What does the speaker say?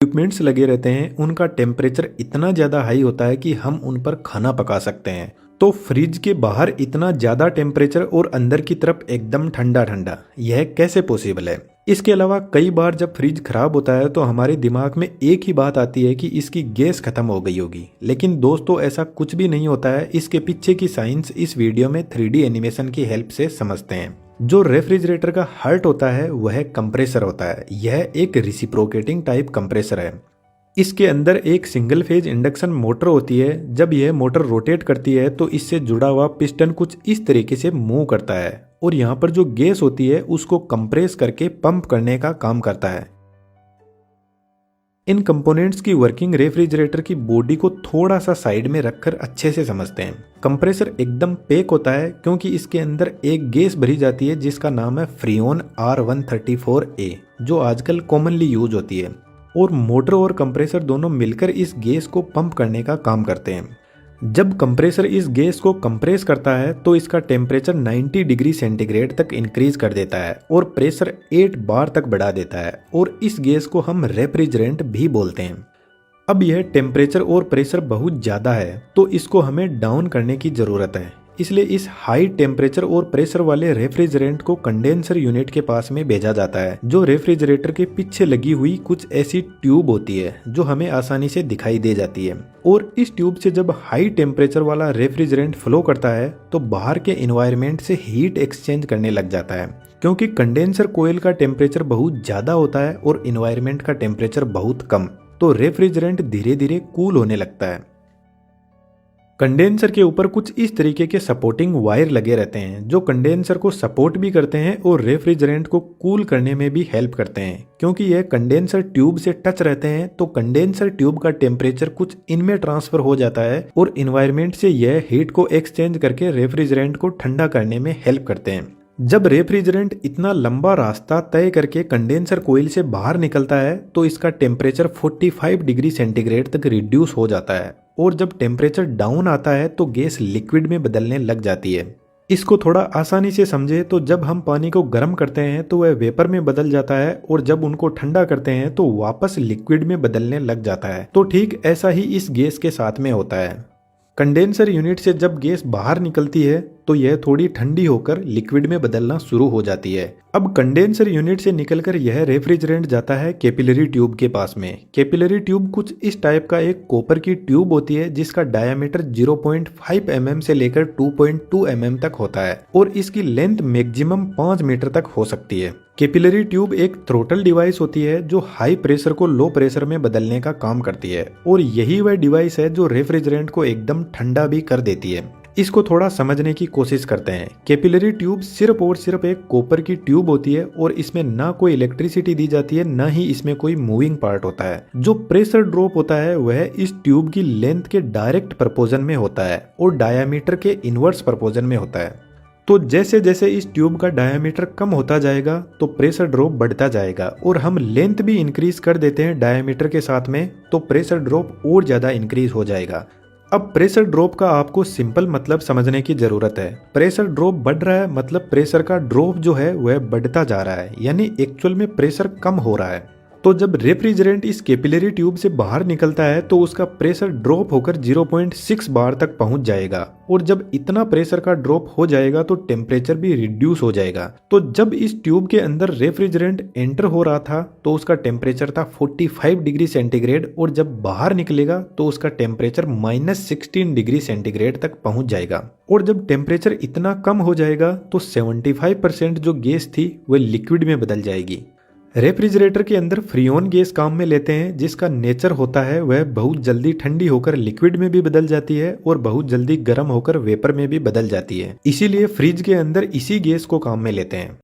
Equipments लगे रहते हैं उनका टेम्परेचर इतना ज़्यादा हाई होता है कि हम उन पर खाना पका सकते हैं। तो फ्रिज के बाहर इतना ज़्यादा टेम्परेचर और अंदर की तरफ एकदम ठंडा ठंडा, यह कैसे पॉसिबल है? इसके अलावा कई बार जब फ्रिज खराब होता है तो हमारे दिमाग में एक ही बात आती है कि इसकी गैस खत्म हो गई होगी। लेकिन दोस्तों, ऐसा कुछ भी नहीं होता है। इसके पीछे की साइंस इस वीडियो में 3D एनिमेशन की हेल्प से समझते हैं। जो रेफ्रिजरेटर का हार्ट होता है वह कंप्रेसर होता है। यह एक रिसिप्रोकेटिंग टाइप कंप्रेसर है। इसके अंदर एक सिंगल फेज इंडक्शन मोटर होती है। जब यह मोटर रोटेट करती है तो इससे जुड़ा हुआ पिस्टन कुछ इस तरीके से मूव करता है और यहाँ पर जो गैस होती है उसको कंप्रेस करके पंप करने का काम करता है। इन कंपोनेंट्स की वर्किंग रेफ्रिजरेटर की बॉडी को थोड़ा सा साइड में रखकर अच्छे से समझते हैं। कंप्रेसर एकदम पैक होता है क्योंकि इसके अंदर एक गैस भरी जाती है जिसका नाम है फ्रीऑन R134a, जो आजकल कॉमनली यूज होती है। और मोटर और कंप्रेसर दोनों मिलकर इस गैस को पंप करने का काम करते हैं। जब कंप्रेसर इस गैस को कंप्रेस करता है तो इसका टेम्परेचर 90 डिग्री सेंटीग्रेड तक इंक्रीज कर देता है और प्रेशर 8 बार तक बढ़ा देता है और इस गैस को हम रेफ्रिजरेंट भी बोलते हैं। अब यह टेम्परेचर और प्रेशर बहुत ज़्यादा है तो इसको हमें डाउन करने की ज़रूरत है। इसलिए इस हाई टेम्परेचर और प्रेशर वाले रेफ्रिजरेंट को कंडेंसर यूनिट के पास में भेजा जाता है, जो रेफ्रिजरेटर के पीछे लगी हुई कुछ ऐसी ट्यूब होती है जो हमें आसानी से दिखाई दे जाती है। और इस ट्यूब से जब हाई टेम्परेचर वाला रेफ्रिजरेंट फ्लो करता है तो बाहर के एनवायरनमेंट से हीट एक्सचेंज करने लग जाता है, क्योंकि कंडेंसर कोयल का टेम्परेचर बहुत ज़्यादा होता है और एनवायरनमेंट का टेम्परेचर बहुत कम, तो रेफ्रिजरेंट धीरे धीरे कूल होने लगता है। कंडेंसर के ऊपर कुछ इस तरीके के सपोर्टिंग वायर लगे रहते हैं जो कंडेंसर को सपोर्ट भी करते हैं और रेफ्रिजरेंट को कूल करने में भी हेल्प करते हैं। क्योंकि यह कंडेंसर ट्यूब से टच रहते हैं तो कंडेंसर ट्यूब का टेम्परेचर कुछ इनमें ट्रांसफर हो जाता है और इन्वायरमेंट से यह हीट को एक्सचेंज करके रेफ्रिजरेंट को ठंडा करने में हेल्प करते हैं। जब रेफ्रिजरेंट इतना लंबा रास्ता तय करके कंडेंसर कोयल से बाहर निकलता है तो इसका टेम्परेचर 45 डिग्री सेंटीग्रेड तक रिड्यूस हो जाता है और जब टेम्परेचर डाउन आता है तो गैस लिक्विड में बदलने लग जाती है। इसको थोड़ा आसानी से समझे तो जब हम पानी को गर्म करते हैं तो वह वेपर में बदल जाता है और जब उनको ठंडा करते हैं तो वापस लिक्विड में बदलने लग जाता है। तो ठीक ऐसा ही इस गैस के साथ में होता है। कंडेंसर यूनिट से जब गैस बाहर निकलती है तो यह थोड़ी ठंडी होकर लिक्विड में बदलना शुरू हो जाती है। अब कंडेंसर यूनिट से निकलकर यह रेफ्रिजरेंट जाता है कैपिलरी ट्यूब के पास में। कैपिलरी ट्यूब कुछ इस टाइप का एक कॉपर की ट्यूब होती है जिसका डायमीटर 0.5 mm से लेकर 2.2 mm तक होता है और इसकी लेंथ मैक्सिमम 5 मीटर तक हो सकती है। कैपिलरी ट्यूब एक थ्रोटल डिवाइस होती है जो हाई प्रेशर को लो प्रेशर में बदलने का काम करती है और यही वह डिवाइस है जो रेफ्रिजरेंट को एकदम ठंडा भी कर देती है। इसको थोड़ा समझने की कोशिश करते हैं। कैपिलरी ट्यूब सिर्फ और सिर्फ एक कॉपर की ट्यूब होती है और इसमें ना कोई इलेक्ट्रिसिटी दी जाती है, ना ही इसमें कोई मूविंग पार्ट होता है। जो प्रेशर ड्रॉप होता है वह इस ट्यूब की लेंथ के डायरेक्ट प्रपोजन में होता है और डायामीटर के इनवर्स प्रपोजन में होता है। तो जैसे जैसे इस ट्यूब का डायामीटर कम होता जाएगा तो प्रेशर ड्रॉप बढ़ता जाएगा और हम लेंथ भी इंक्रीज कर देते हैं डायामीटर के साथ में, तो प्रेशर ड्रॉप और ज्यादा इंक्रीज हो जाएगा। अब प्रेशर ड्रॉप का आपको सिंपल मतलब समझने की जरूरत है। प्रेशर ड्रॉप बढ़ रहा है मतलब प्रेशर का ड्रॉप जो है वह बढ़ता जा रहा है, यानी एक्चुअल में प्रेशर कम हो रहा है। तो जब रेफ्रिजरेंट इस कैपिलरी ट्यूब से बाहर निकलता है तो उसका प्रेशर ड्रॉप होकर 0.6 बार तक पहुंच जाएगा और जब इतना प्रेशर का ड्रॉप हो जाएगा तो टेम्परेचर भी रिड्यूस हो जाएगा। तो जब इस ट्यूब के अंदर रेफ्रिजरेंट एंटर हो रहा था तो उसका टेम्परेचर था 45 डिग्री सेंटीग्रेड और जब बाहर निकलेगा तो उसका टेम्परेचर -16 डिग्री सेंटीग्रेड तक पहुंच जाएगा। और जब टेम्परेचर इतना कम हो जाएगा तो 75% जो गैस थी वह लिक्विड में बदल जाएगी। रेफ्रिजरेटर के अंदर फ्रीऑन गैस काम में लेते हैं जिसका नेचर होता है वह बहुत जल्दी ठंडी होकर लिक्विड में भी बदल जाती है और बहुत जल्दी गर्म होकर वेपर में भी बदल जाती है। इसीलिए फ्रिज के अंदर इसी गैस को काम में लेते हैं।